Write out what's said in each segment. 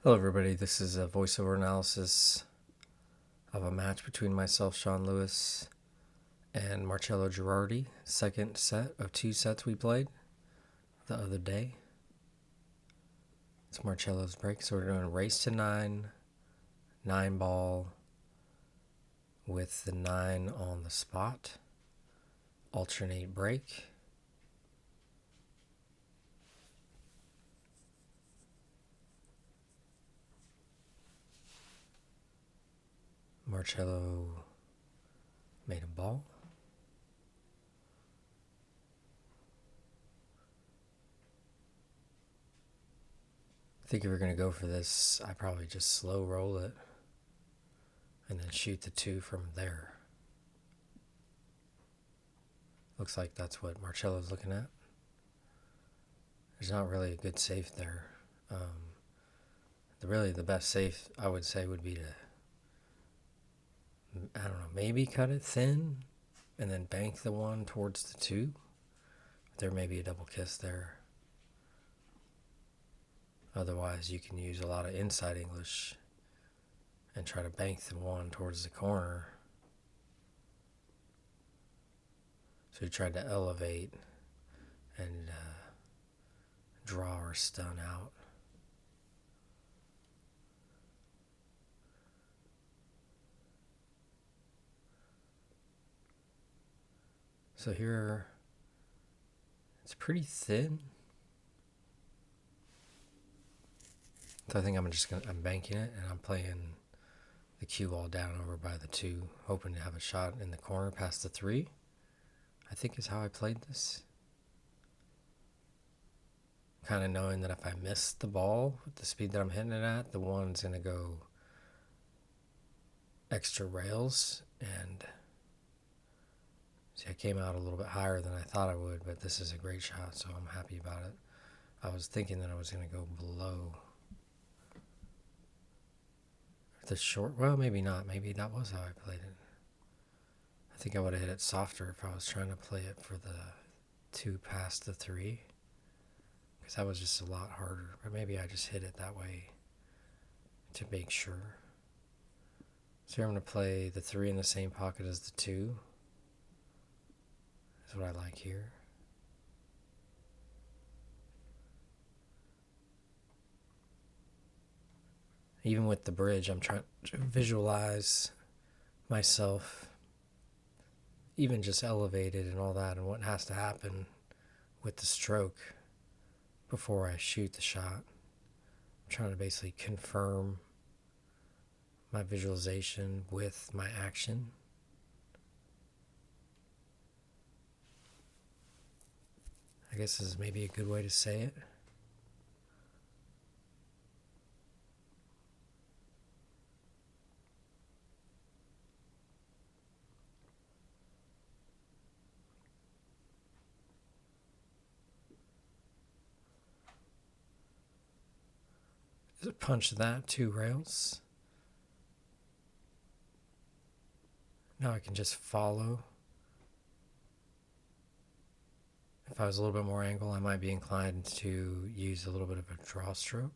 Hello, everybody. This is a voiceover analysis of a match between myself, Sean Lewis, and Marcello Girardi. Second set of two sets we played the other day. It's Marcello's break, so we're doing race to 9 ball with the 9 on the spot, alternate break. Marcello made a ball. I think if we're going to go for this, I probably just slow roll it and then shoot the 2 from there. Looks like that's what Marcello's looking at. There's not really a good safe there. The best safe, I would say, would be to, I don't know, maybe cut it thin and then bank the 1 towards the 2. There may be a double kiss there. Otherwise, you can use a lot of inside English and try to bank the 1 towards the corner. So you tried to elevate and draw or stun out. So here, it's pretty thin. So I think I'm banking it, and I'm playing the cue ball down over by the 2, hoping to have a shot in the corner past the 3. I think is how I played this. Kind of knowing that if I miss the ball with the speed that I'm hitting it at, the 1's going to go extra rails. And see, I came out a little bit higher than I thought I would, but this is a great shot, so I'm happy about it. I was thinking that I was going to go below the short. Well, maybe not. Maybe that was how I played it. I think I would have hit it softer if I was trying to play it for the 2 past the 3. Because that was just a lot harder. But maybe I just hit it that way to make sure. So here I'm going to play the 3 in the same pocket as the 2. That's what I like here. Even with the bridge, I'm trying to visualize myself even just elevated and all that, and what has to happen with the stroke before I shoot the shot. I'm trying to basically confirm my visualization with my action. I guess this is maybe a good way to say it. Just punch that 2 rails. Now I can just follow. If I was a little bit more angle, I might be inclined to use a little bit of a draw stroke.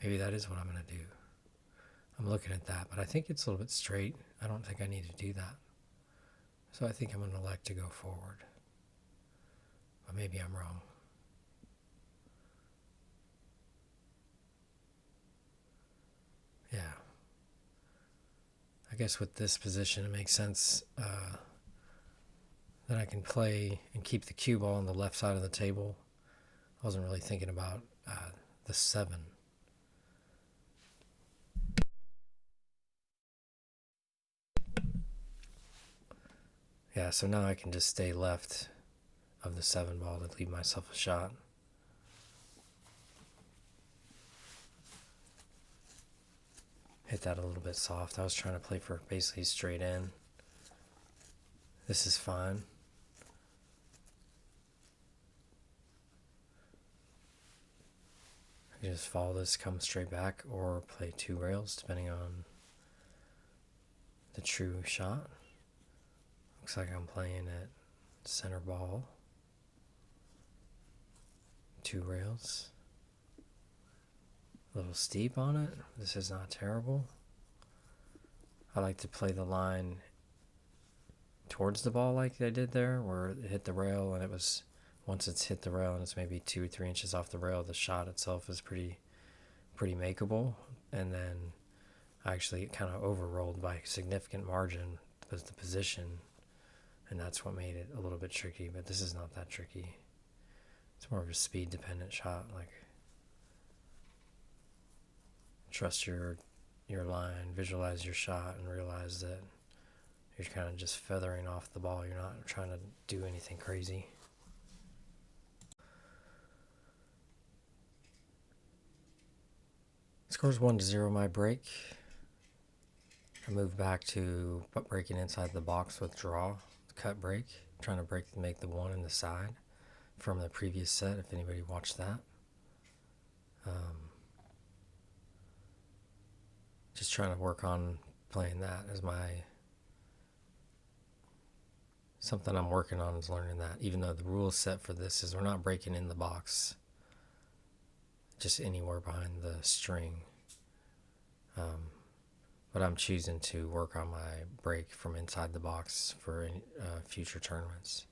Maybe that is what I'm going to do. I'm looking at that, but I think it's a little bit straight. I don't think I need to do that. So I think I'm going to elect to go forward. But maybe I'm wrong. Yeah. I guess with this position, it makes sense that I can play and keep the cue ball on the left side of the table. I wasn't really thinking about the 7. Yeah, so now I can just stay left of the 7 ball to leave myself a shot. Hit that a little bit soft. I was trying to play for basically straight in. This is fine. I can just follow this, come straight back, or play 2 rails depending on the true shot. Looks like I'm playing at center ball. 2 rails. A little steep on it. This is not terrible. I like to play the line towards the ball like I did there, where it hit the rail, and it was, once it's hit the rail and it's maybe 2 or 3 inches off the rail, the shot itself is pretty makeable. And then I actually kind of overrolled by a significant margin was the position, and that's what made it a little bit tricky. But this is not that tricky. It's more of a speed dependent shot. Like, trust your line, visualize your shot, and realize that you're kind of just feathering off the ball. You're not trying to do anything crazy. Score's 1-0 my break. I moved back to breaking inside the box with draw, cut break, trying to make the one in the side from the previous set, if anybody watched that. Just trying to work on playing that as something I'm working on, is learning that, even though the rule set for this is we're not breaking in the box, just anywhere behind the string. But I'm choosing to work on my break from inside the box for future tournaments.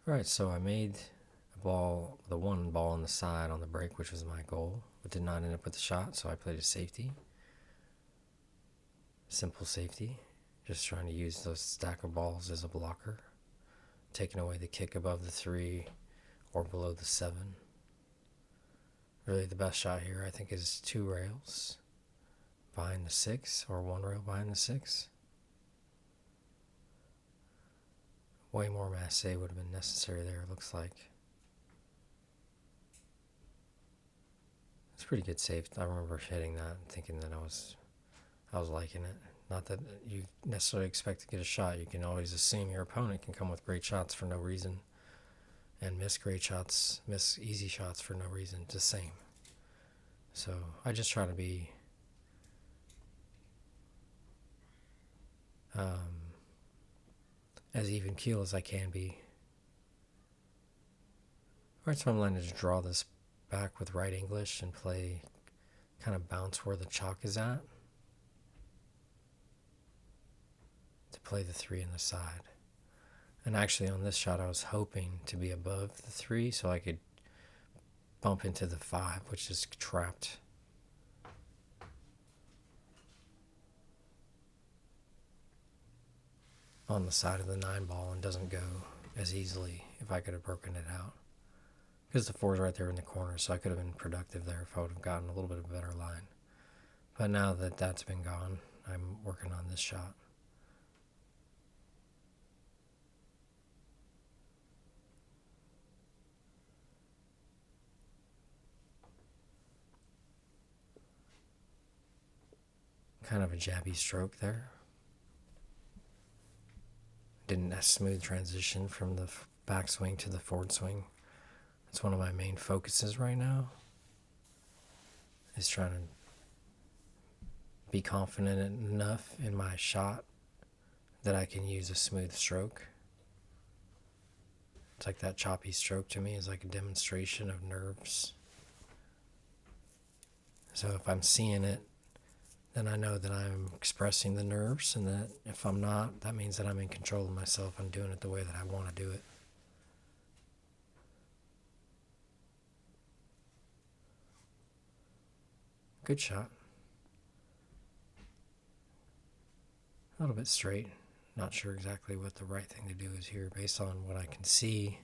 Alright, so I made the one ball on the side on the break, which was my goal, but did not end up with the shot, so I played a safety. Simple safety, just trying to use those stack of balls as a blocker, taking away the kick above the 3 or below the 7. Really the best shot here, I think, is 2 rails behind the 6, or 1 rail behind the 6. Way more masse would have been necessary there, it looks like. It's pretty good safe. I remember hitting that and thinking that I was liking it. Not that you necessarily expect to get a shot. You can always assume your opponent can come with great shots for no reason and miss easy shots for no reason. It's the same. So I just try to be as even keel as I can be. Alright, so I'm going to just draw this back with right English and play, kind of bounce where the chalk is at, to play the 3 in the side. And actually on this shot I was hoping to be above the 3 so I could bump into the 5, which is trapped. On the side of the 9 ball and doesn't go as easily if I could have broken it out. Because the 4 is right there in the corner, so I could have been productive there if I would have gotten a little bit of a better line. But now that that's been gone, I'm working on this shot. Kind of a jabby stroke there. Didn't have a smooth transition from the backswing to the forward swing. That's one of my main focuses right now, is trying to be confident enough in my shot that I can use a smooth stroke. It's like that choppy stroke to me is like a demonstration of nerves. So if I'm seeing it, then I know that I'm expressing the nerves, and that if I'm not, that means that I'm in control of myself. I'm doing it the way that I want to do it. Good shot. A little bit straight. Not sure exactly what the right thing to do is here based on what I can see.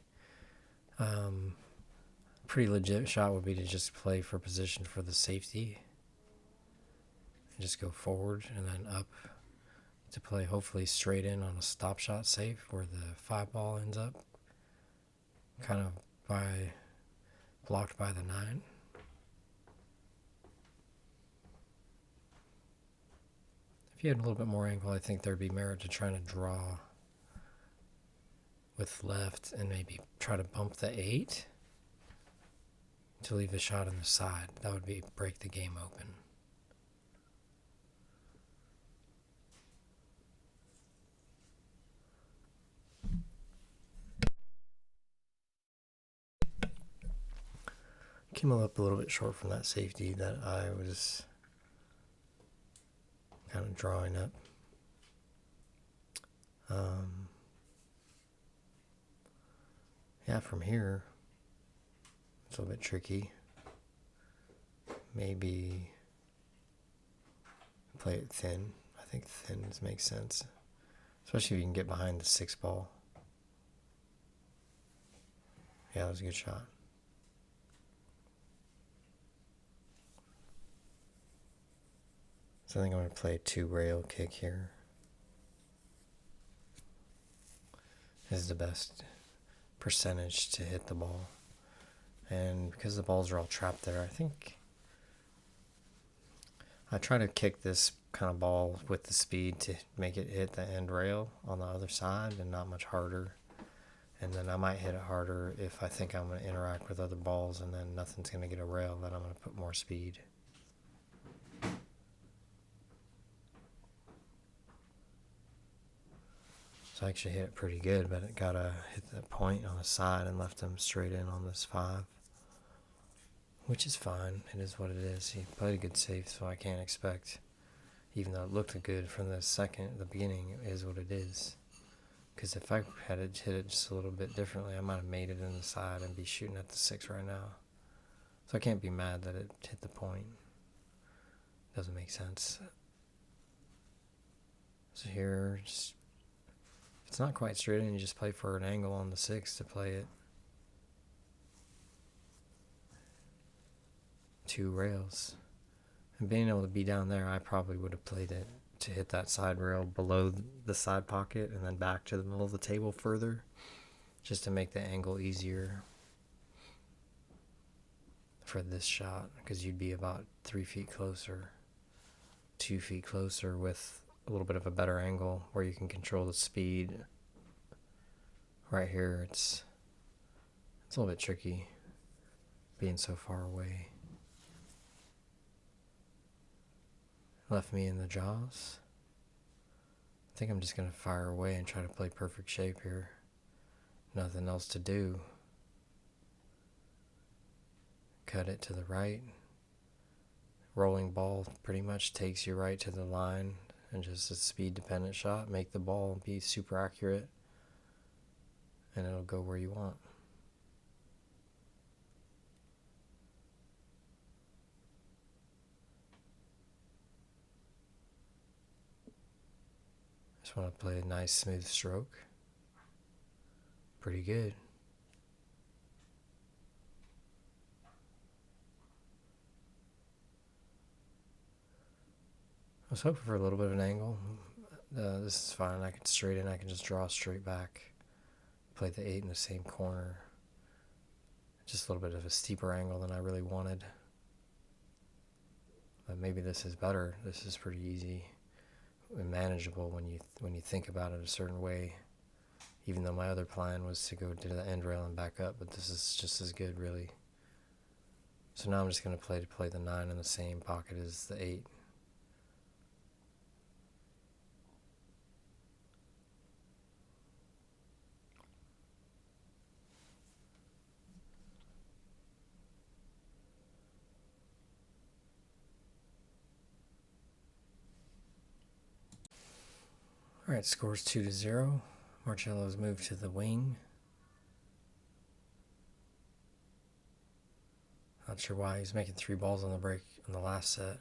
Pretty legit shot would be to just play for position for the safety. And just go forward and then up to play hopefully straight in on a stop shot safe where the 5 ball ends up. Kind of blocked by the 9. If you had a little bit more angle, I think there'd be merit to trying to draw with left and maybe try to bump the 8 to leave the shot on the side. That would break the game open. came up a little bit short from that safety that I was kind of drawing up. Yeah, from here, it's a little bit tricky. Maybe play it thin. I think thin makes sense, especially if you can get behind the 6 ball. Yeah, that was a good shot. So I think I'm going to play a 2-rail kick here. This is the best percentage to hit the ball. And because the balls are all trapped there, I think I try to kick this kind of ball with the speed to make it hit the end rail on the other side and not much harder. And then I might hit it harder if I think I'm going to interact with other balls and then nothing's going to get a rail, then I'm going to put more speed. So I actually hit it pretty good, but it got to hit that point on the side and left him straight in on this 5. Which is fine. It is what it is. He played a good save, so I can't expect, even though it looked good from the beginning, it is what it is. Because if I had hit it just a little bit differently, I might have made it in the side and be shooting at the 6 right now. So I can't be mad that it hit the point. Doesn't make sense. So here, just, if it's not quite straight in, you just play for an angle on the 6 to play it. 2 rails. And being able to be down there, I probably would have played it to hit that side rail below the side pocket and then back to the middle of the table further, just to make the angle easier for this shot, because you'd be about 3 feet closer, 2 feet closer with a little bit of a better angle where you can control the speed. Right here, it's a little bit tricky being so far away. Left me in the jaws. I think I'm just going to fire away and try to play perfect shape here. Nothing else to do. Cut it to the right. Rolling ball pretty much takes you right to the line, and just a speed dependent shot. Make the ball be super accurate and it'll go where you want. Just want to play a nice smooth stroke. Pretty good. I was hoping for a little bit of an angle. This is fine. I can straighten. I can just draw straight back. Play the 8 in the same corner. Just a little bit of a steeper angle than I really wanted. But maybe this is better. This is pretty easy and manageable when you think about it a certain way. Even though my other plan was to go to the end rail and back up, but this is just as good, really. So now I'm just going to play the 9 in the same pocket as the 8. Alright, scores 2-0. Marcello's moved to the wing. Not sure why he's making 3 balls on the break on the last set.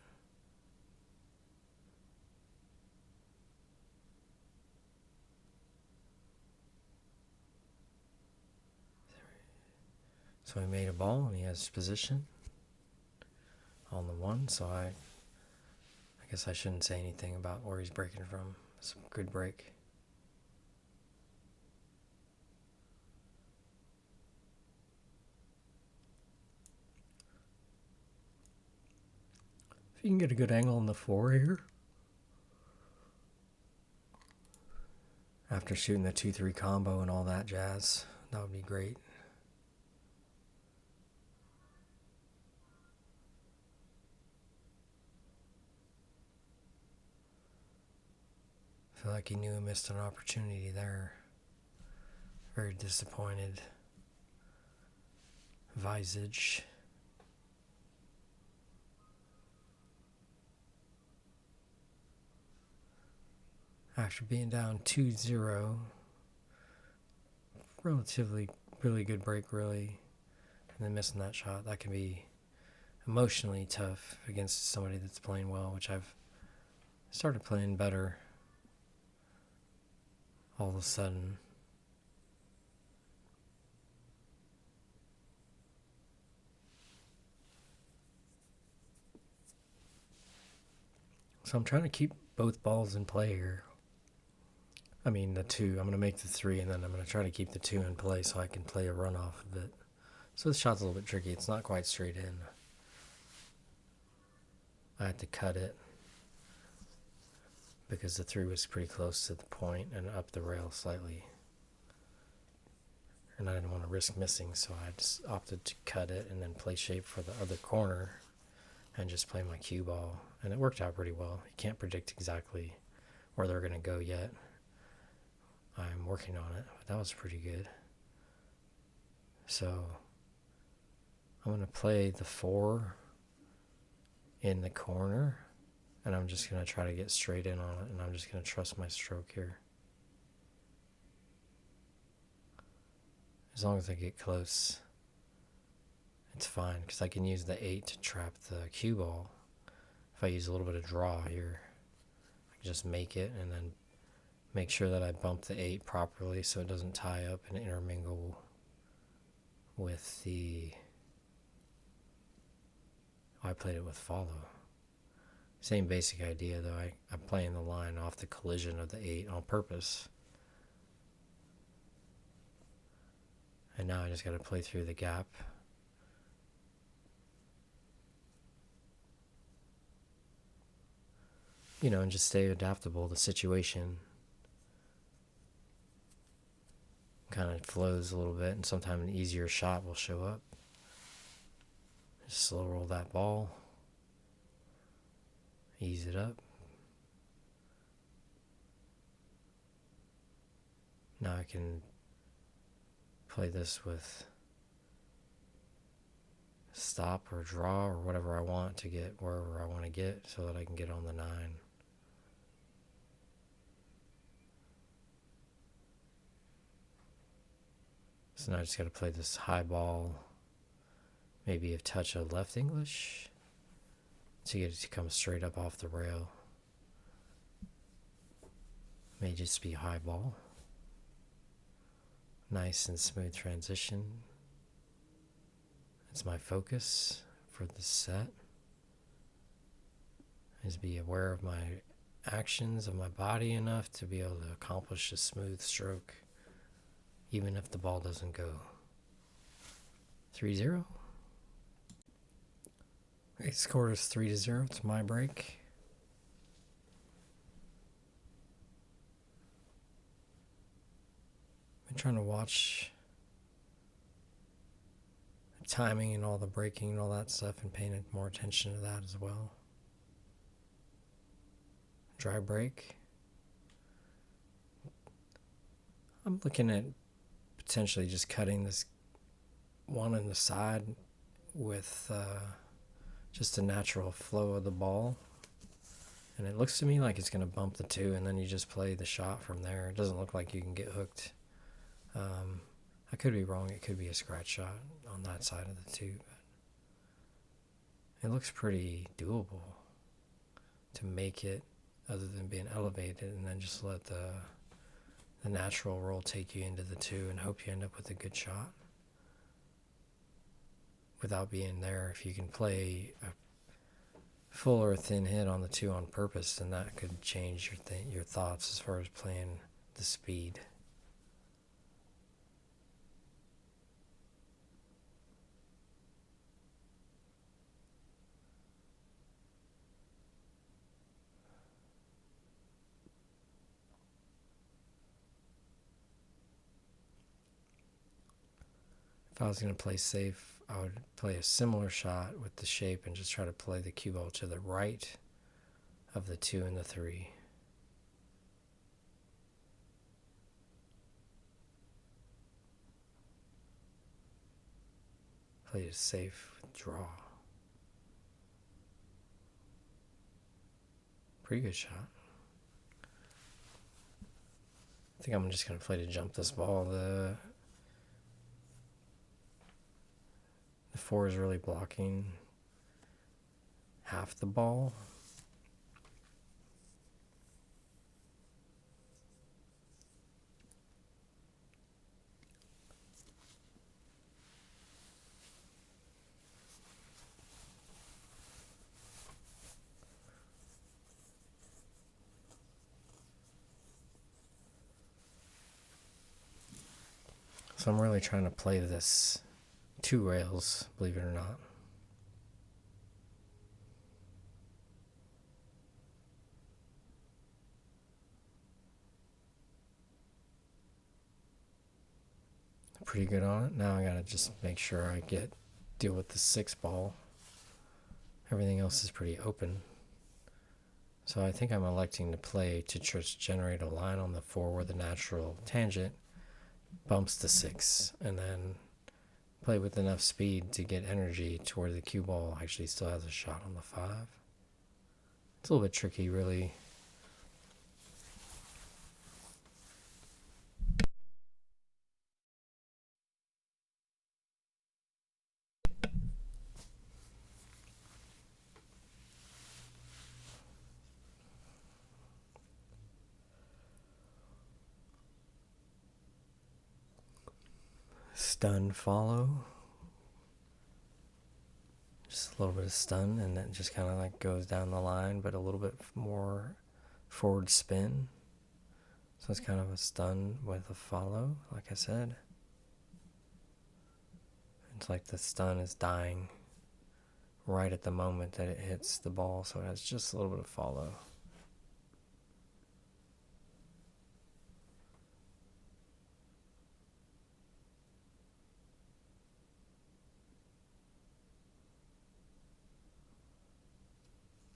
So he made a ball and he has position on the 1, so I guess I shouldn't say anything about where he's breaking from. It's a good break. If you can get a good angle on the 4 here, after shooting the 2-3 combo and all that jazz, that would be great. I feel like he knew he missed an opportunity there. Very disappointed. Visage. after being down 2-0. Relatively, really good break, really. And then missing that shot, that can be emotionally tough against somebody that's playing well, which I've started playing better all of a sudden. So I'm trying to keep both balls in play here. I mean, the two. I'm going to make the three, and then I'm going to try to keep the two in play so I can play a run off of it. So this shot's a little bit tricky. It's not quite straight in. I had to cut it because the three was pretty close to the point and up the rail slightly. And I didn't want to risk missing, so I just opted to cut it and then play shape for the other corner and just play my cue ball. And it worked out pretty well. You can't predict exactly where they're going to go yet. I'm working on it, but that was pretty good. So I'm going to play the 4 in the corner, and I'm just going to try to get straight in on it, and I'm just going to trust my stroke here. As long as I get close, it's fine, because I can use the 8 to trap the cue ball. If I use a little bit of draw here, I can just make it and then make sure that I bump the 8 properly so it doesn't tie up and intermingle with the... I played it with follow. Same basic idea, though. I'm playing the line off the collision of the 8 on purpose. And now I just got to play through the gap. And just stay adaptable. The situation kind of flows a little bit, and sometimes an easier shot will show up. Just slow roll that ball. Ease it up. Now I can play this with stop or draw or whatever I want to get wherever I want to get so that I can get on the 9. So now I just got to play this high ball, maybe a touch of left English to get it to come straight up off the rail. May just be high ball. Nice and smooth transition. It's my focus for this set, is be aware of my actions of my body enough to be able to accomplish a smooth stroke even if the ball doesn't go. 3-0. Okay, score is 3-0. It's my break. Been trying to watch the timing and all the breaking and all that stuff and paying more attention to that as well. Dry break. I'm looking at potentially just cutting this one on the side with just a natural flow of the ball. And it looks to me like it's going to bump the 2, and then you just play the shot from there. It doesn't look like you can get hooked. I could be wrong. It could be a scratch shot on that side of the 2. But it looks pretty doable to make it other than being elevated, and then just let the natural roll take you into the 2 and hope you end up with a good shot without being there. If you can play a full or thin hit on the 2 on purpose, then that could change your thoughts as far as playing the speed. If I was going to play safe, I would play a similar shot with the shape and just try to play the cue ball to the right of the 2 and the 3. Play a safe draw. Pretty good shot. I think I'm just going to play to jump this ball. The 4 is really blocking half the ball. So I'm really trying to play this 2 rails, believe it or not. Pretty good on it. Now I gotta just make sure I deal with the 6 ball. Everything else is pretty open. So I think I'm electing to play to just generate a line on the 4 where the natural tangent bumps the 6, and then play with enough speed to get energy to where the cue ball actually still has a shot on the 5. It's a little bit tricky, really. Stun follow. Just a little bit of stun, and then just kind of like goes down the line, but a little bit more forward spin. So it's kind of a stun with a follow, like I said. It's like the stun is dying right at the moment that it hits the ball, so it has just a little bit of follow.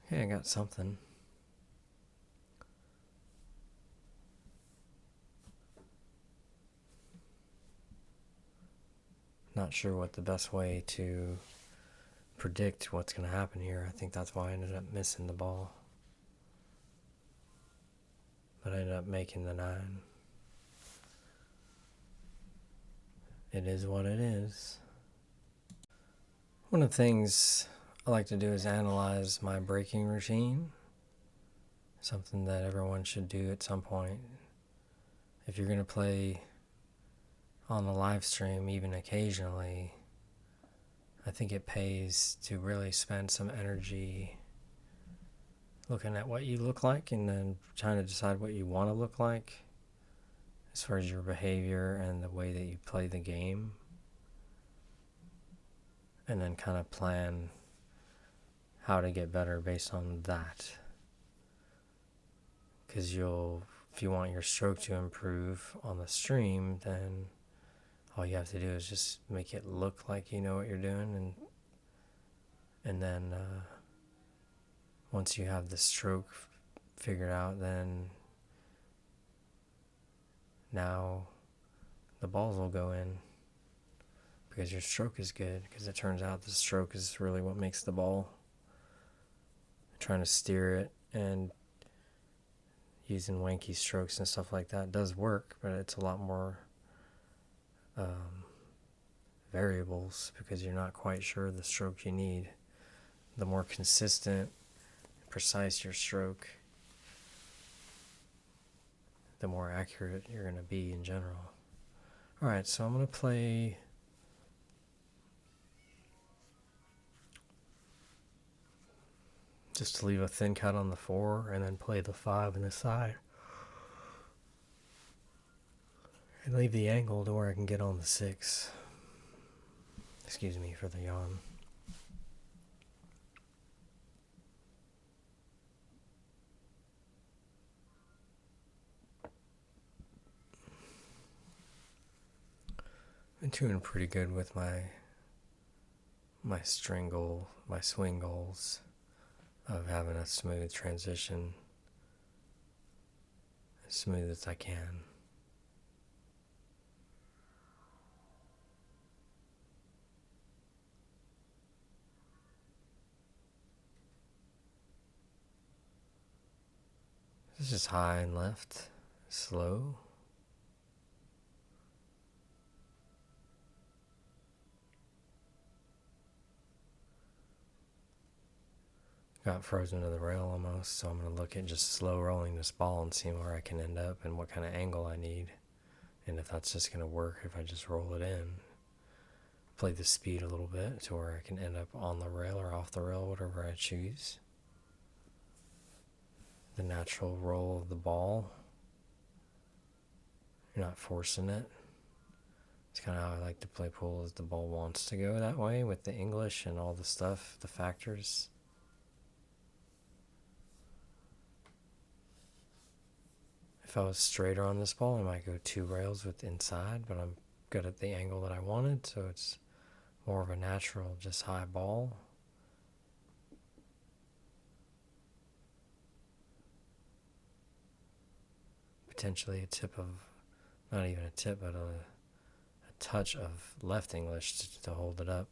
Okay, I got something. Not sure what the best way to predict what's going to happen here. I think that's why I ended up missing the ball. But I ended up making the 9. It is what it is. One of the things I like to do is analyze my breaking routine. Something that everyone should do at some point. If you're going to play on the live stream, even occasionally, I think it pays to really spend some energy looking at what you look like and then trying to decide what you want to look like as far as your behavior and the way that you play the game, and then kind of plan how to get better based on that. Because if you want your stroke to improve on the stream, then all you have to do is just make it look like you know what you're doing, and then once you have the stroke figured out, then now the balls will go in because your stroke is good, because it turns out the stroke is really what makes the ball. Trying to steer it and using wanky strokes and stuff like that does work, but it's a lot more variables because you're not quite sure the stroke you need. The more consistent, precise your stroke, the more accurate you're going to be in general. Alright, so I'm going to play just to leave a thin cut on the 4 and then play the 5 in the side. And leave the angle to where I can get on the 6. Excuse me for the yawn. Been doing pretty good with my swing goals of having a smooth transition, as smooth as I can. This is just high and left, slow. got frozen to the rail almost, so I'm going to look at just slow rolling this ball and see where I can end up and what kind of angle I need. And if that's just going to work if I just roll it in. Play the speed a little bit to where I can end up on the rail or off the rail, whatever I choose. The natural roll of the ball. You're not forcing it. It's kind of how I like to play pool, is the ball wants to go that way with the English and all the stuff, the factors. If I was straighter on this ball, I might go 2 rails with inside, but I'm good at the angle that I wanted, so it's more of a natural, just high ball. Potentially a tip of, not even a tip, but a touch of left English to hold it up.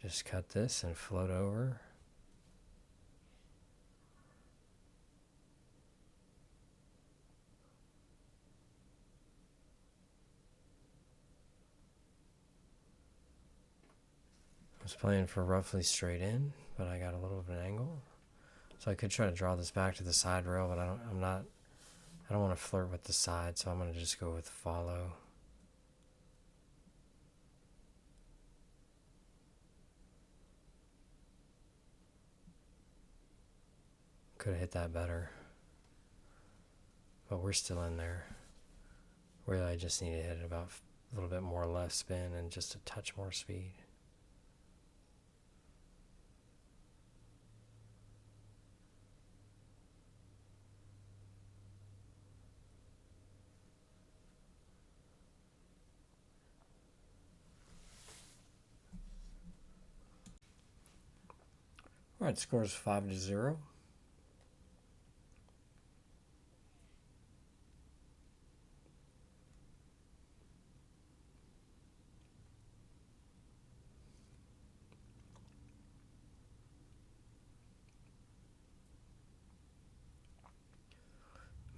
Just cut this and float over. I was playing for roughly straight in, but I got a little of an angle. So I could try to draw this back to the side rail, but I don't want to flirt with the side, so I'm going to just go with follow. Could have hit that better, but we're still in there. Really, I just need to hit it about a little bit more left spin and just a touch more speed. All right, score's 5-0.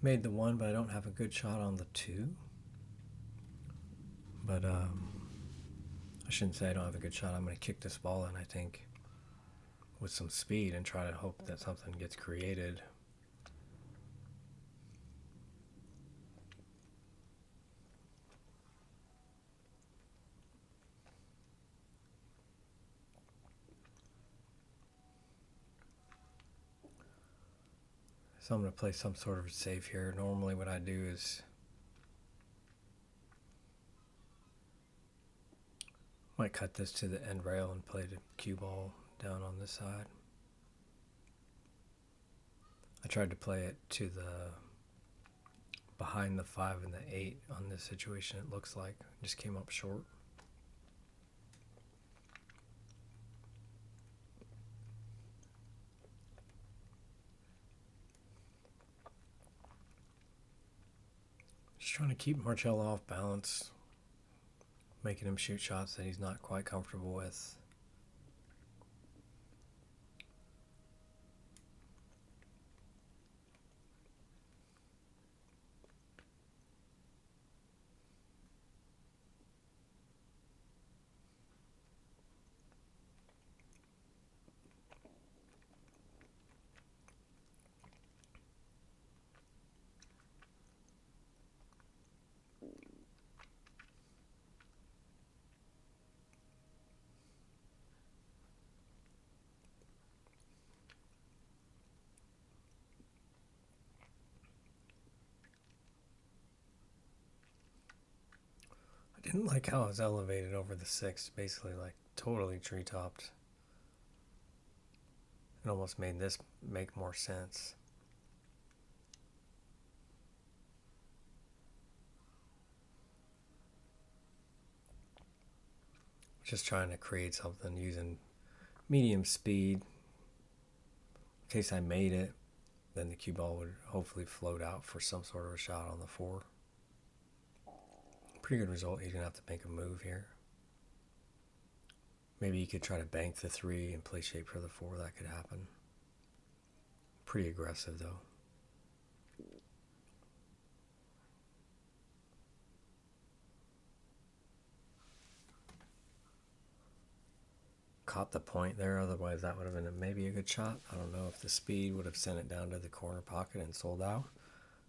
Made the 1, but I don't have a good shot on the 2. But I shouldn't say I don't have a good shot. I'm going to kick this ball in, I think, with some speed and try to hope that something gets created. So I'm going to play some sort of safe here. Normally what I do is might cut this to the end rail and play the cue ball down on this side. I tried to play it to the behind the 5 and the 8 on this situation, it looks like. Just came up short. Just trying to keep Marcello off balance, making him shoot shots that he's not quite comfortable with. I didn't like how it was elevated over the 6, basically like totally tree-topped. It almost made this make more sense. Just trying to create something using medium speed. In case I made it, then the cue ball would hopefully float out for some sort of a shot on the 4. Pretty good result. He's going to have to make a move here. Maybe you could try to bank the 3 and play shape for the 4. That could happen. Pretty aggressive, though. caught the point there. Otherwise, that would have been maybe a good shot. I don't know if the speed would have sent it down to the corner pocket and sold out,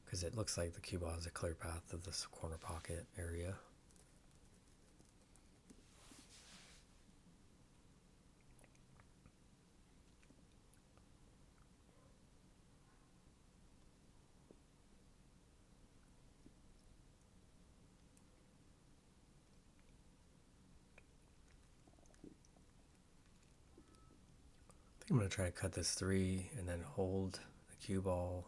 because it looks like the cue ball has a clear path to this corner pocket area. I think I'm going to try to cut this 3 and then hold the cue ball.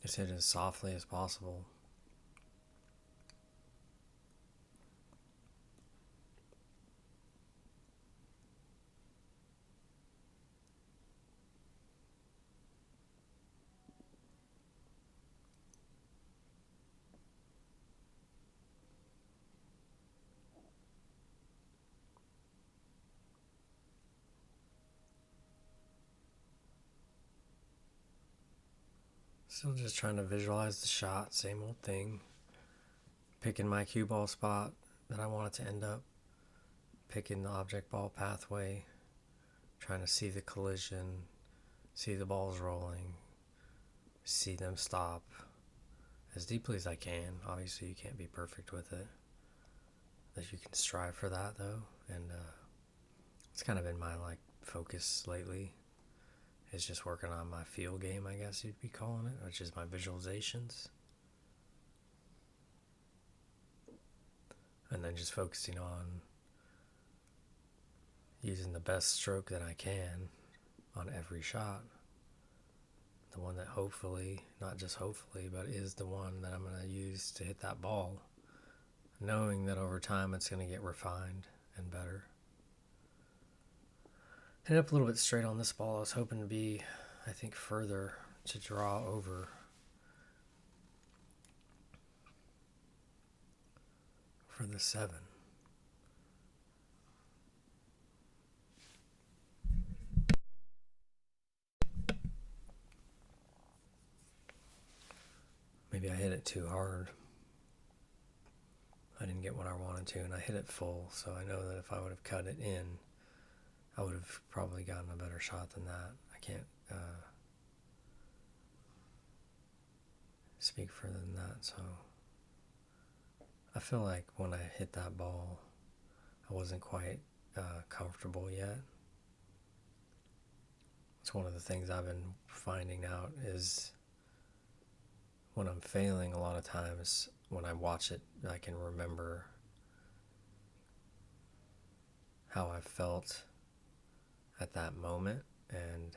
Just hit it as softly as possible. Still just trying to visualize the shot, same old thing. Picking my cue ball spot that I want it to end up. Picking the object ball pathway. Trying to see the collision, see the balls rolling, see them stop as deeply as I can. Obviously, you can't be perfect with it. That you can strive for that, though. And it's kind of been my focus lately. Is just working on my feel game, I guess you'd be calling it, which is my visualizations. And then just focusing on using the best stroke that I can on every shot. The one that hopefully, not just hopefully, but is the one that I'm going to use to hit that ball. Knowing that over time it's going to get refined and better. Hit up a little bit straight on this ball. I was hoping to be, I think, further to draw over. For the 7. Maybe I hit it too hard. I didn't get what I wanted to, and I hit it full, so I know that if I would have cut it in, I would have probably gotten a better shot than that. I can't speak further than that, so I feel like when I hit that ball, I wasn't quite comfortable yet. It's one of the things I've been finding out is when I'm failing a lot of times, when I watch it, I can remember how I felt at that moment and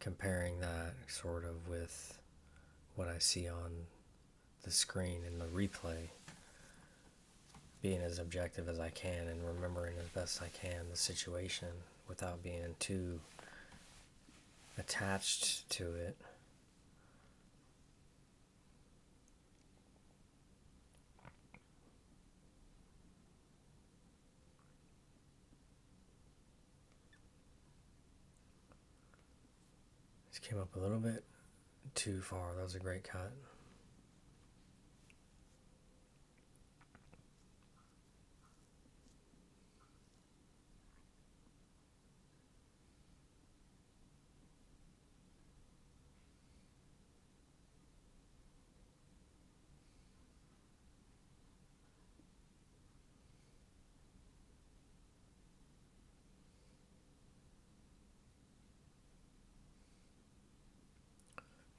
comparing that sort of with what I see on the screen in the replay, being as objective as I can and remembering as best I can the situation without being too attached to it. Just came up a little bit too far. That was a great cut.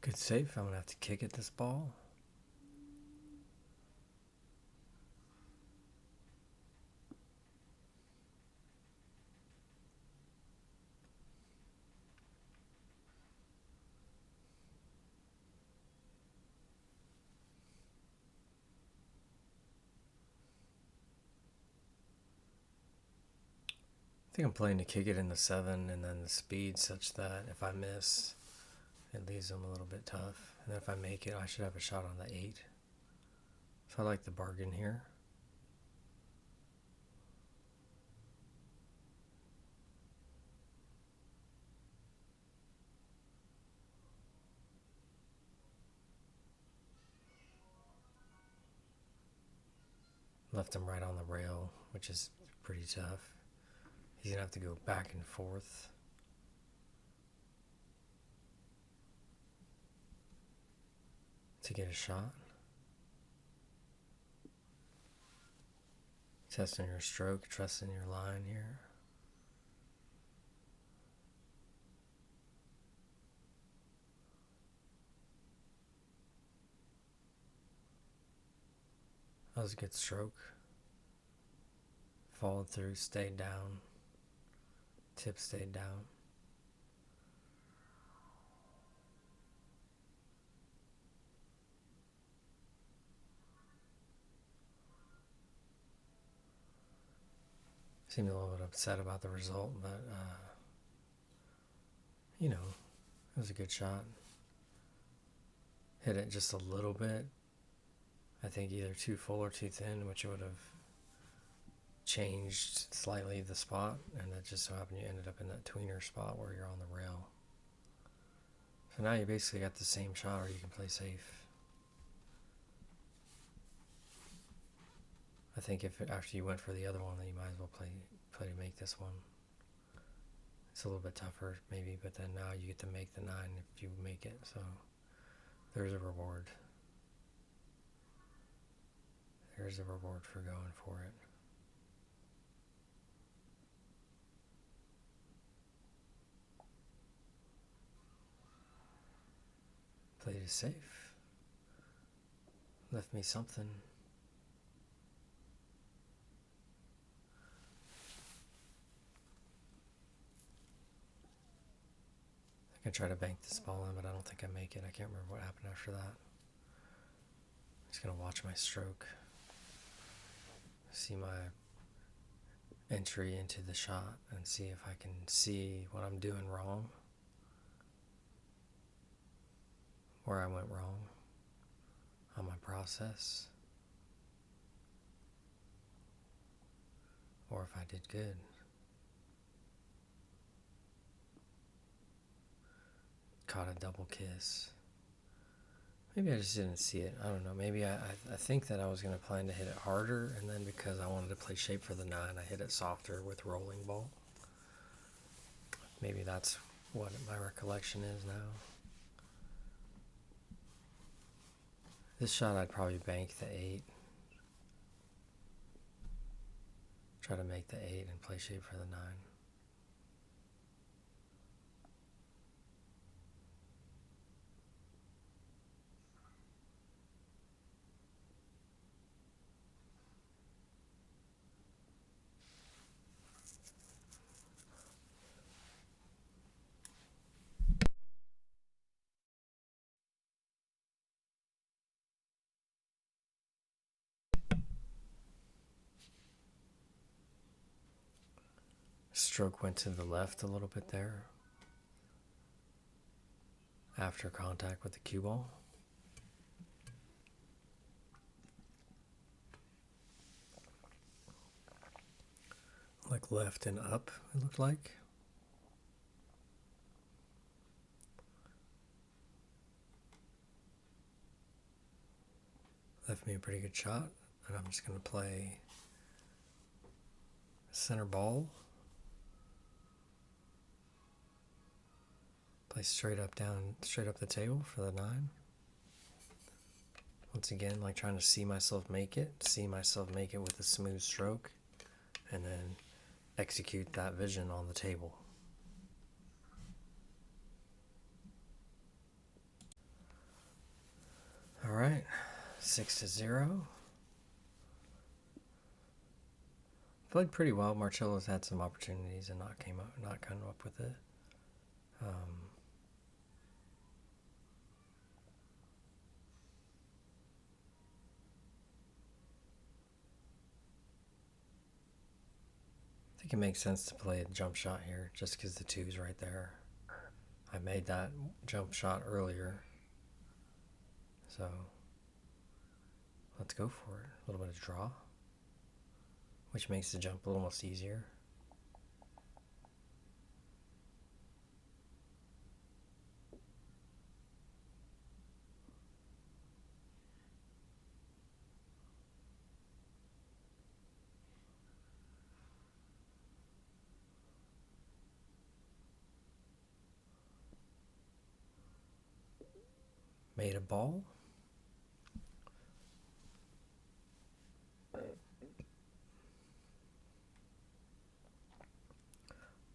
Good save. I'm going to have to kick at this ball. I think I'm playing to kick it in the 7 and then the speed such that if I miss, it leaves them a little bit tough. And then if I make it, I should have a shot on the 8. So I like the bargain here. left him right on the rail, which is pretty tough. He's going to have to go back and forth. To get a shot. Testing your stroke, trusting your line here. That was a good stroke. Followed through, stayed down. Tip stayed down. Seemed a little bit upset about the result, but you know, it was a good shot. Hit it just a little bit. I think either too full or too thin, which would have changed slightly the spot, and it just so happened you ended up in that tweener spot where you're on the rail. So now you basically got the same shot, or you can play safe. I think if after you went for the other one, then you might as well play to make this one. It's a little bit tougher, maybe, but then now you get to make the 9 if you make it, so there's a reward. There's a reward for going for it. Played it safe. Left me something. I can try to bank this ball in, but I don't think I make it. I can't remember what happened after that. I'm just going to watch my stroke. See my entry into the shot and see if I can see what I'm doing wrong. Where I went wrong on my process. Or if I did good. Caught a double kiss. Maybe I just didn't see it. I don't know. Maybe I think that I was going to plan to hit it harder, and then because I wanted to play shape for the 9, I hit it softer with rolling ball. Maybe that's what my recollection is now. This shot I'd probably bank the 8. Try to make the 8 and play shape for the 9. Stroke went to the left a little bit there after contact with the cue ball. Like left and up, it looked like. Left me a pretty good shot, and I'm just going to play center ball. Play straight up the table for the 9. Once again, like trying to see myself make it with a smooth stroke, and then execute that vision on the table. All right, 6-0. Played pretty well. Marcello's had some opportunities and not come up with it. I think it makes sense to play a jump shot here just because the 2's right there. I made that jump shot earlier. So let's go for it. A little bit of draw, which makes the jump almost easier. made a ball. I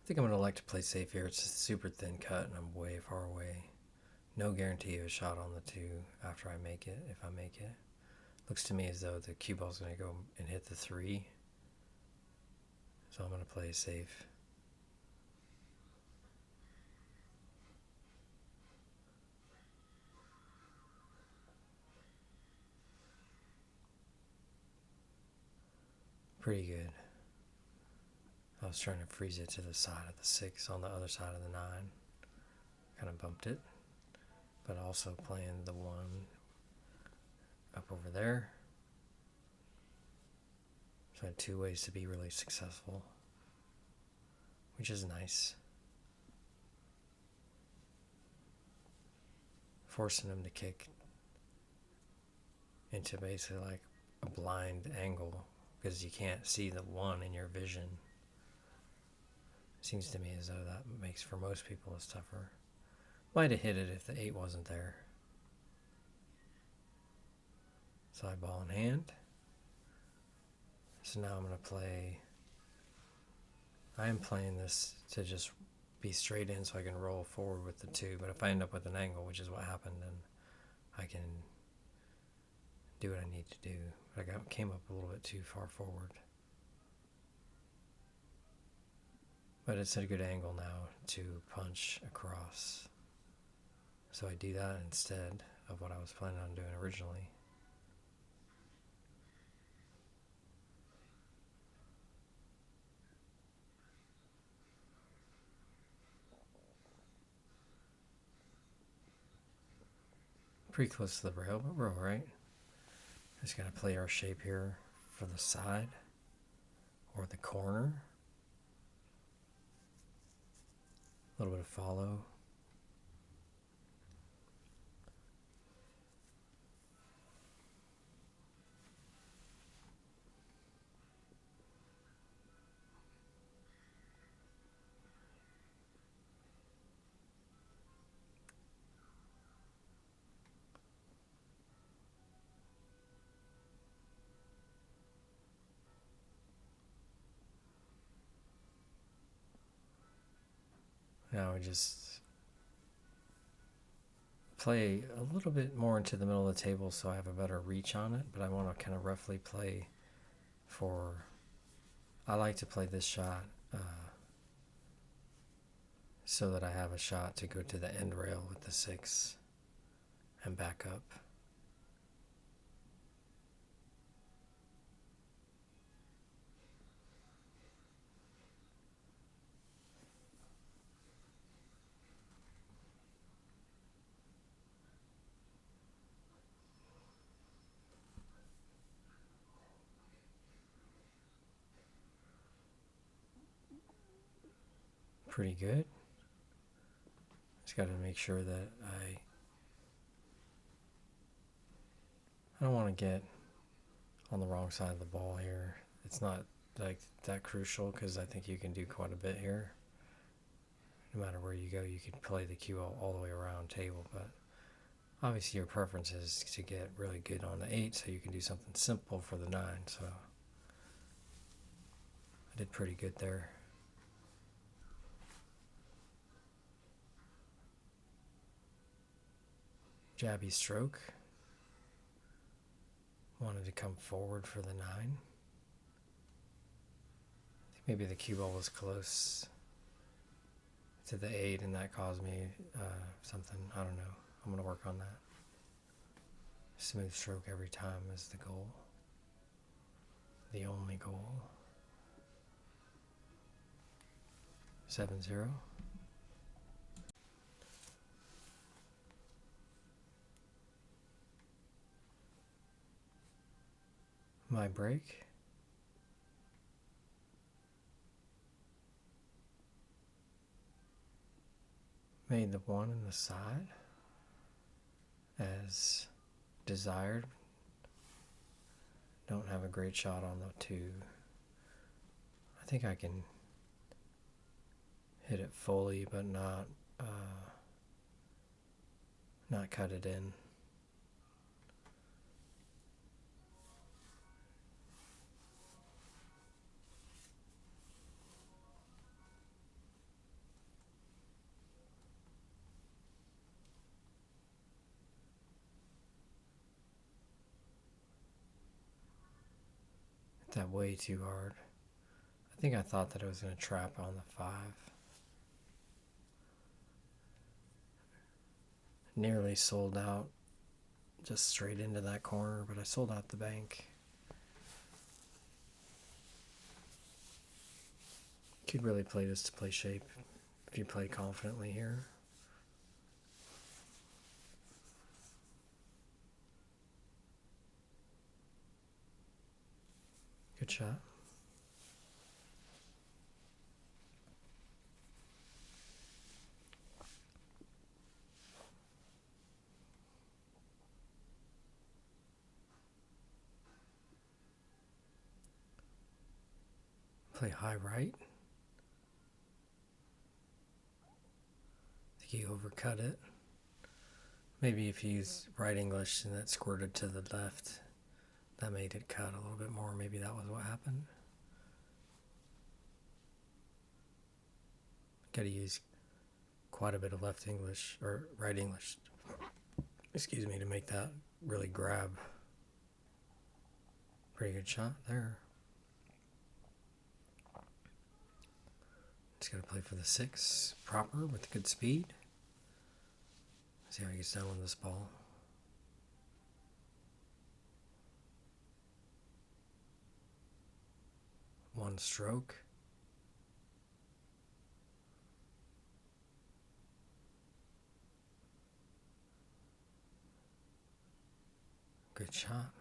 think I'm going to like to play safe here. It's a super thin cut and I'm way far away. No guarantee of a shot on the 2 after I make it, if I make it. Looks to me as though the cue ball's going to go and hit the 3. So I'm going to play safe. Pretty good. I was trying to freeze it to the side of the 6 on the other side of the 9. Kind of bumped it. But also playing the 1 up over there. So I had 2 ways to be really successful, which is nice. Forcing him to kick into basically like a blind angle because you can't see the 1 in your vision. Seems to me as though that makes for most people it's tougher. Might have hit it if the 8 wasn't there. Side ball in hand. So now I'm going to play. I am playing this to just be straight in so I can roll forward with the 2. But if I end up with an angle, which is what happened, then I can do what I need to do. But I came up a little bit too far forward. But it's at a good angle now to punch across. So I do that instead of what I was planning on doing originally. Pretty close to the rail, but we're alright. Just gotta play our shape here for the side or the corner. A little bit of follow. Now we just play a little bit more into the middle of the table so I have a better reach on it, but I want to kind of roughly play for. I like to play this shot so that I have a shot to go to the end rail with the 6 and back up. Pretty good. Just got to make sure that I don't want to get on the wrong side of the ball here. It's not like that crucial because I think you can do quite a bit here. No matter where you go, you can play the cue all the way around table, but obviously your preference is to get really good on the 8 so you can do something simple for the 9. So I did pretty good there. Jabby stroke. Wanted to come forward for the 9. I think maybe the cue ball was close to the 8 and that caused me something. I don't know. I'm going to work on that. Smooth stroke every time is the goal. The only goal. 7-0. My break. Made the 1 in the side as desired. Don't have a great shot on the 2. I think I can hit it fully, but not cut it in. that way too hard. I think I thought that I was going to trap on the 5. Nearly sold out just straight into that corner, but I sold out the bank. Could really play this to play shape if you play confidently here. Good shot. Play high right. I think he overcut it. Maybe if you use right English and that squirted to the left, that made it cut a little bit more. Maybe that was what happened. Got to use quite a bit of left English, or right English, excuse me, to make that really grab. Pretty good shot there. Just got to play for the 6 proper with good speed. See how he gets down with this ball. One stroke. Good shot.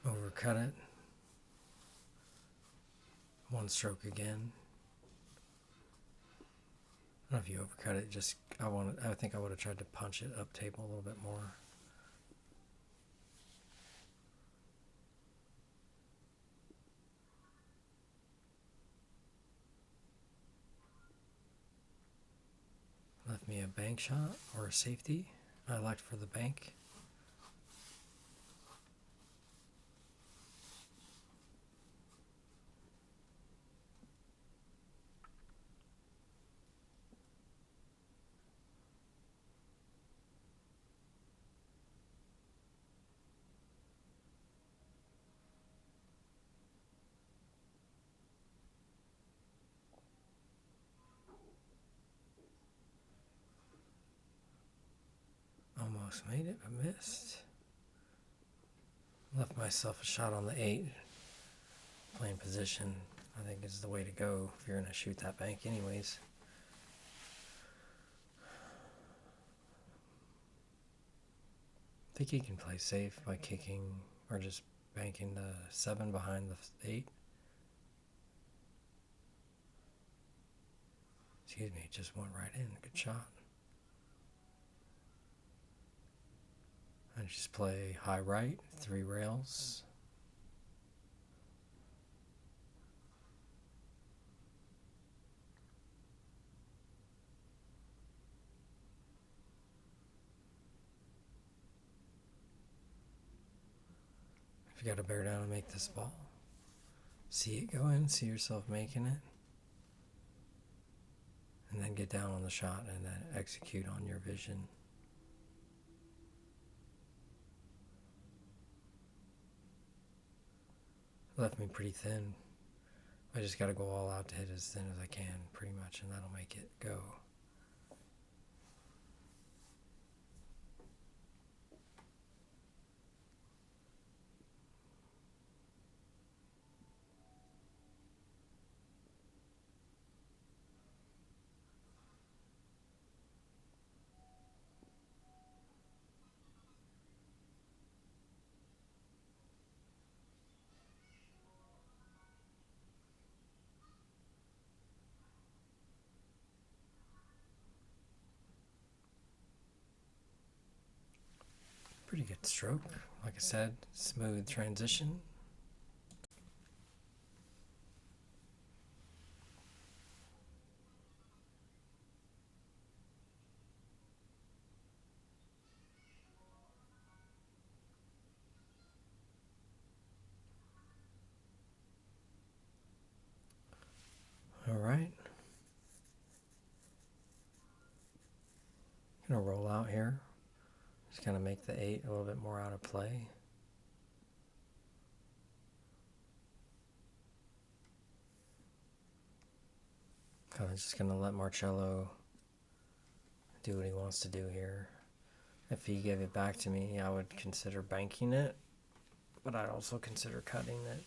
Overcut it. One stroke again. I don't know if you overcut it. Just I think I would have tried to punch it up table a little bit more. Left me a bank shot or a safety. I liked for the bank. Almost made it, but missed. Left myself a shot on the 8. Playing position, I think, is the way to go if you're going to shoot that bank anyways. I think you can play safe by kicking or just banking the 7 behind the 8. Excuse me, just went right in. Good shot. I just play high right, 3 rails. If you got to bear down and make this ball, see it go in, see yourself making it, and then get down on the shot and then execute on your vision. Left me pretty thin. I just got to go all out to hit as thin as I can, pretty much, and that'll make it go. Pretty good stroke. Like I said, smooth transition. right. Gonna roll out here. Just kind of make the 8 a little bit more out of play. Kind of just gonna let Marcello do what he wants to do here. If he gave it back to me, I would consider banking it, but I'd also consider cutting it.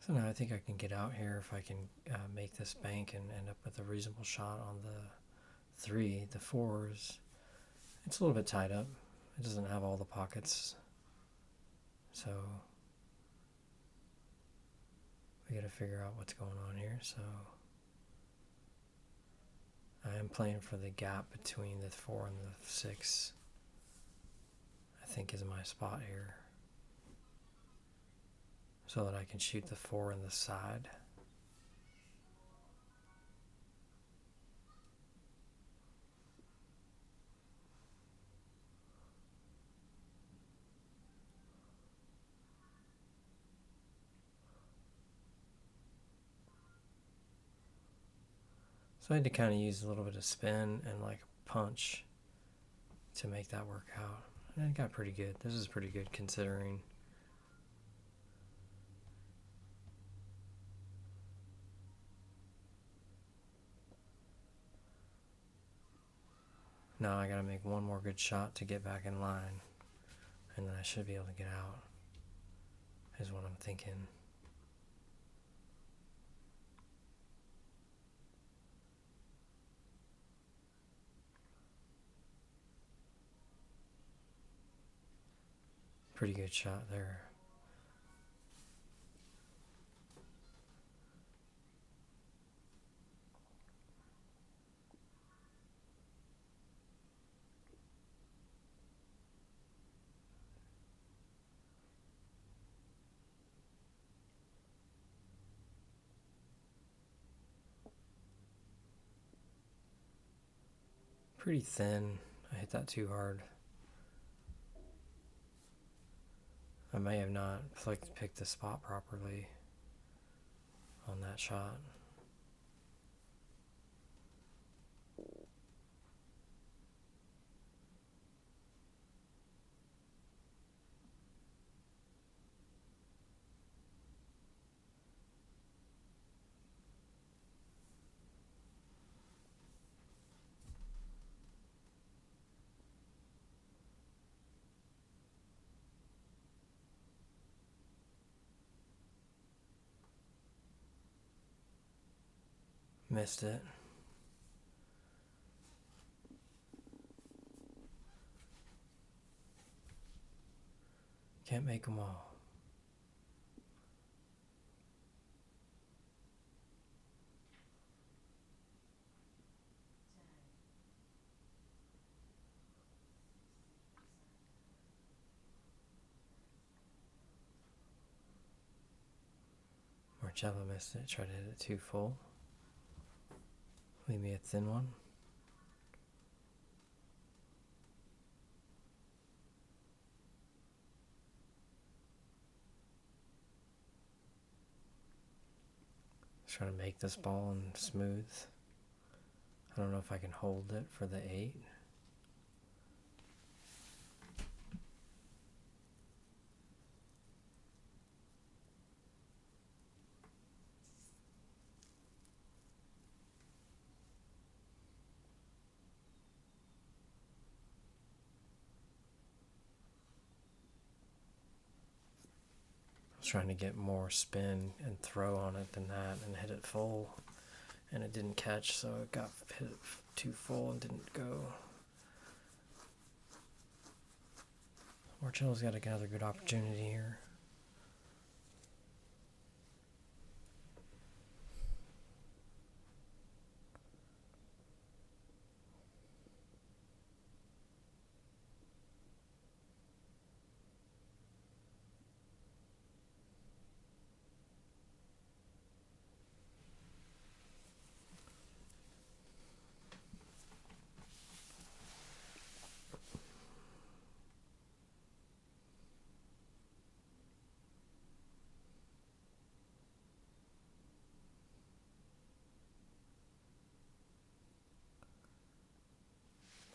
So now I think I can get out here if I can make this bank and end up with a reasonable shot on the 3. The 4s, it's a little bit tied up. It doesn't have all the pockets. So we gotta figure out what's going on here. So I am playing for the gap between the 4 and the 6, I think is my spot here, so that I can shoot the 4 in the side. So I had to kind of use a little bit of spin and like punch to make that work out. And it got pretty good. This is pretty good considering. Now I gotta make one more good shot to get back in line, and then I should be able to get out, is what I'm thinking. Pretty good shot there. Pretty thin. I hit that too hard. I may have not picked the spot properly on that shot. Missed it. Can't make them all. Marcello missed it. Tried to hit it too full. Leave me a thin one. Just trying to make this ball and smooth. I don't know if I can hold it for the 8. I was trying to get more spin and throw on it than that and hit it full, and it didn't catch, so it got hit too full and didn't go. Marcello's got another good opportunity here.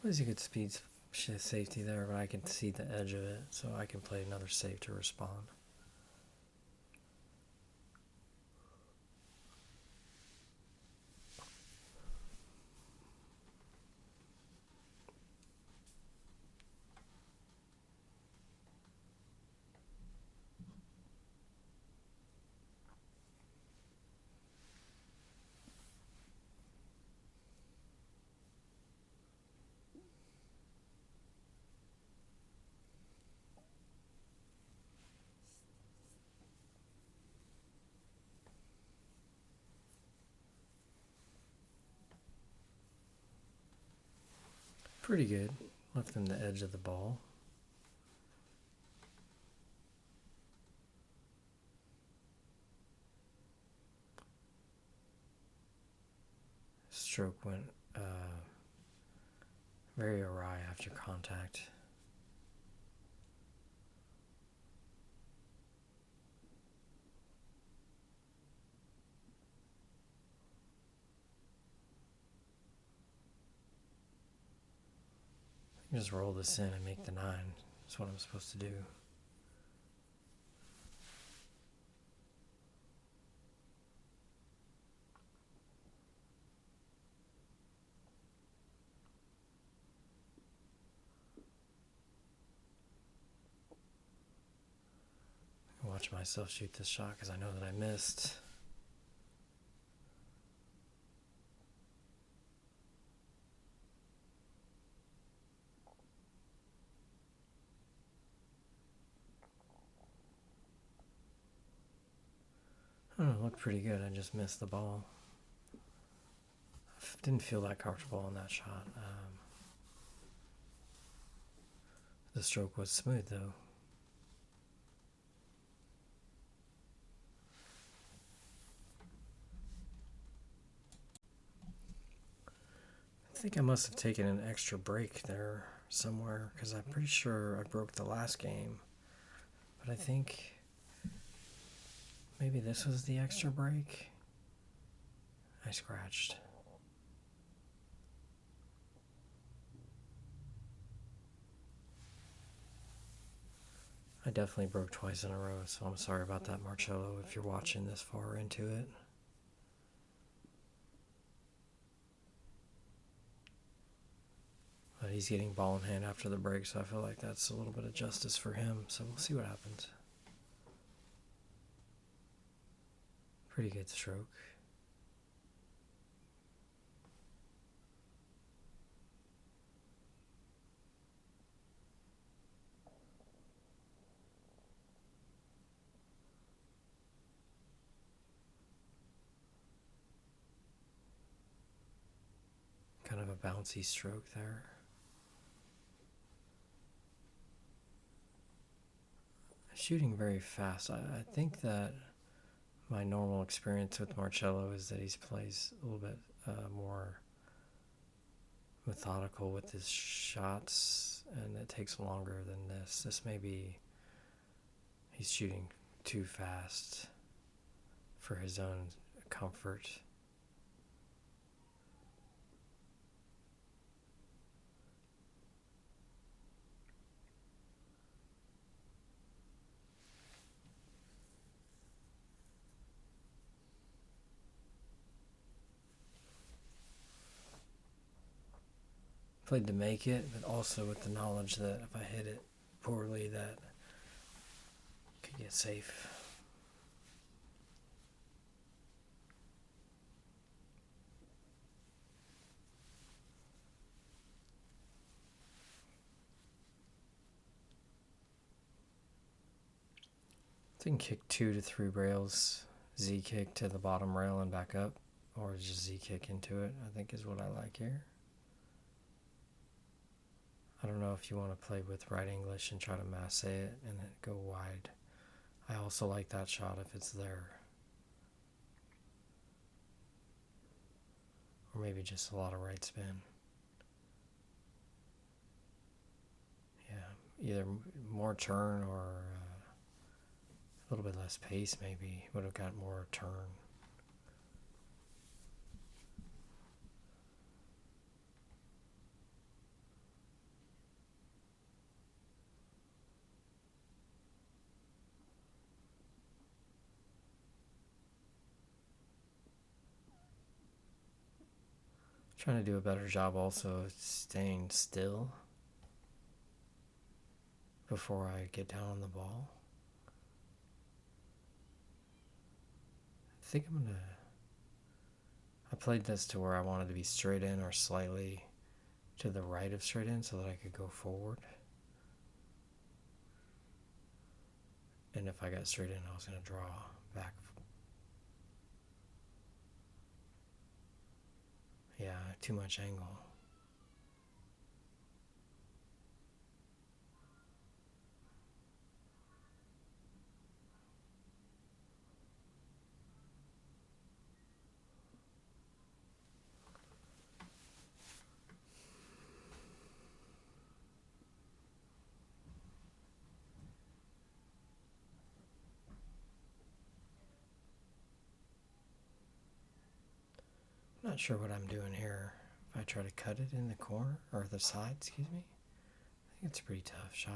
Plays a good speed safety there, but I can see the edge of it, so I can play another save to respond. Pretty good. Left him the edge of the ball. Stroke went very awry after contact. Just roll this in and make the 9. That's what I'm supposed to do. Watch myself shoot this shot because I know that I missed. I don't know, it looked pretty good. I just missed the ball. Didn't feel that comfortable on that shot. The stroke was smooth though. I think I must have taken an extra break there somewhere because I'm pretty sure I broke the last game. But I think maybe this was the extra break. I scratched. I definitely broke twice in a row, so I'm sorry about that, Marcello, if you're watching this far into it. But he's getting ball in hand after the break, so I feel like that's a little bit of justice for him. So we'll see what happens. Pretty good stroke. Kind of a bouncy stroke there. Shooting very fast. I think that my normal experience with Marcello is that he plays a little bit more methodical with his shots, and it takes longer than this. This may be he's shooting too fast for his own comfort. Played to make it, but also with the knowledge that if I hit it poorly, that I could get safe. I can kick 2 to 3 rails, Z kick to the bottom rail and back up, or just Z kick into it, I think is what I like here. I don't know if you want to play with right English and try to masse it and then go wide. I also like that shot if it's there. Or maybe just a lot of right spin. Yeah, either more turn or a little bit less pace maybe. Would have got more turn. Trying to do a better job also staying still before I get down on the ball. I think I played this to where I wanted to be straight in or slightly to the right of straight in so that I could go forward. And if I got straight in, I was going to draw back. Yeah, too much angle. Not sure what I'm doing here. If I try to cut it in the corner, or the side, excuse me, I think it's a pretty tough shot.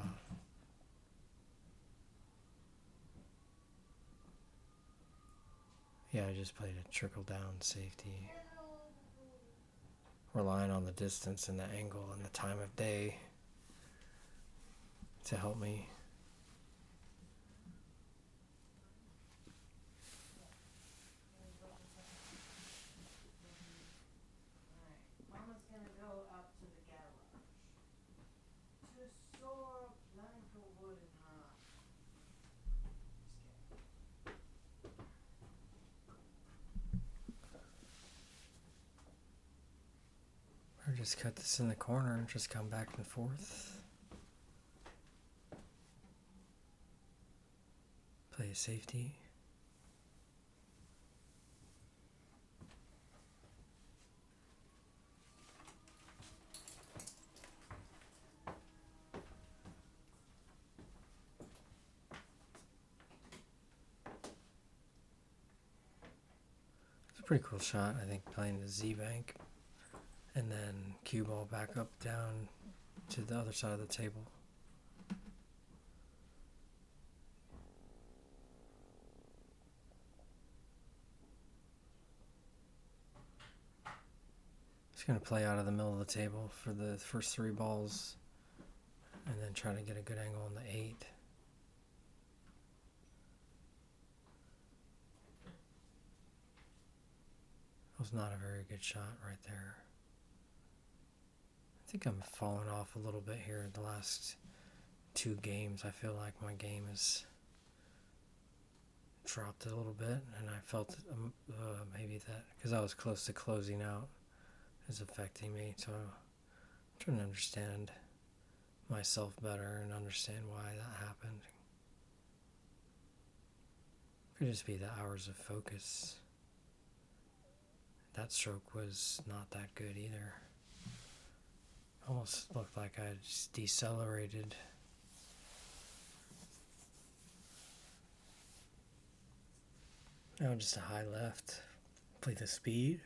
Yeah, I just played a trickle down safety. Relying on the distance and the angle and the time of day to help me. Or just cut this in the corner and just come back and forth. Play a safety. It's a pretty cool shot, I think, playing the Z-bank and then cue ball back up down to the other side of the table. Just going to play out of the middle of the table for the first 3 balls and then try to get a good angle on the 8. That was not a very good shot right there. I think I'm falling off a little bit here in the last 2 games. I feel like my game has dropped a little bit, and I felt maybe that because I was close to closing out is affecting me. So I'm trying to understand myself better and understand why that happened. Could just be the hours of focus. That stroke was not that good either. Almost looked like I just decelerated. Now just a high left. Play the speed.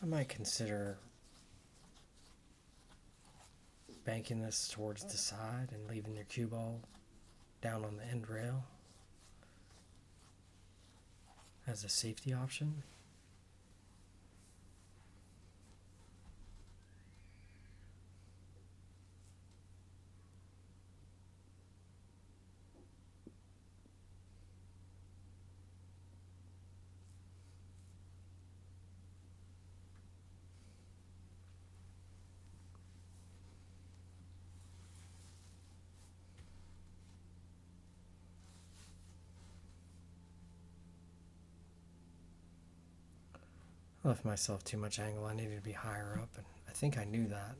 I might consider banking this towards the side and leaving your cue ball down on the end rail as a safety option. I left myself too much angle. I needed to be higher up, and I think I knew that.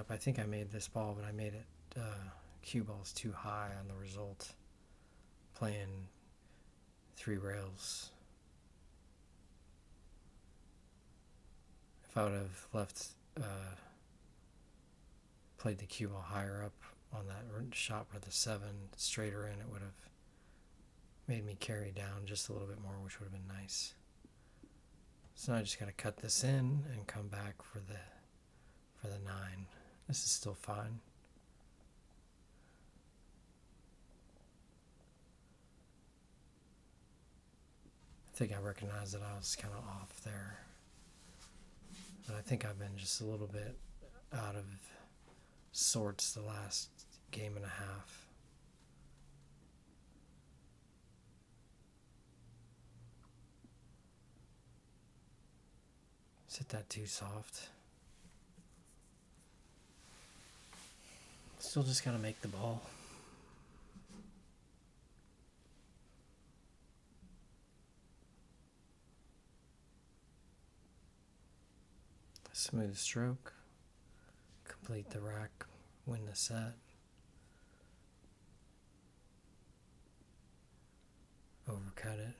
I think I made this ball, but I made it cue balls too high on the result. Playing 3 rails. If I would have played the cue ball higher up on that shot for the 7 straighter in, it would have made me carry down just a little bit more, which would have been nice. So now I just got to cut this in and come back for the 9. This is still fine. I think I recognized that I was kind of off there. But I think I've been just a little bit out of sorts the last game and a half. Is it that too soft? Still just gotta make the ball. Smooth stroke. Complete the rack. Win the set. Overcut it.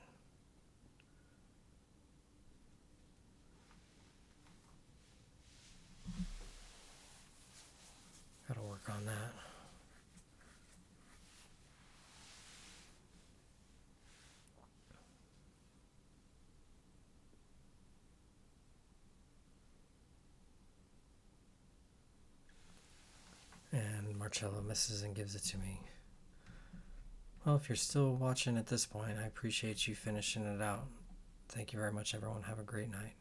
Gotta work on that. And Marcello misses and gives it to me. Well, if you're still watching at this point, I appreciate you finishing it out. Thank you very much, everyone. Have a great night.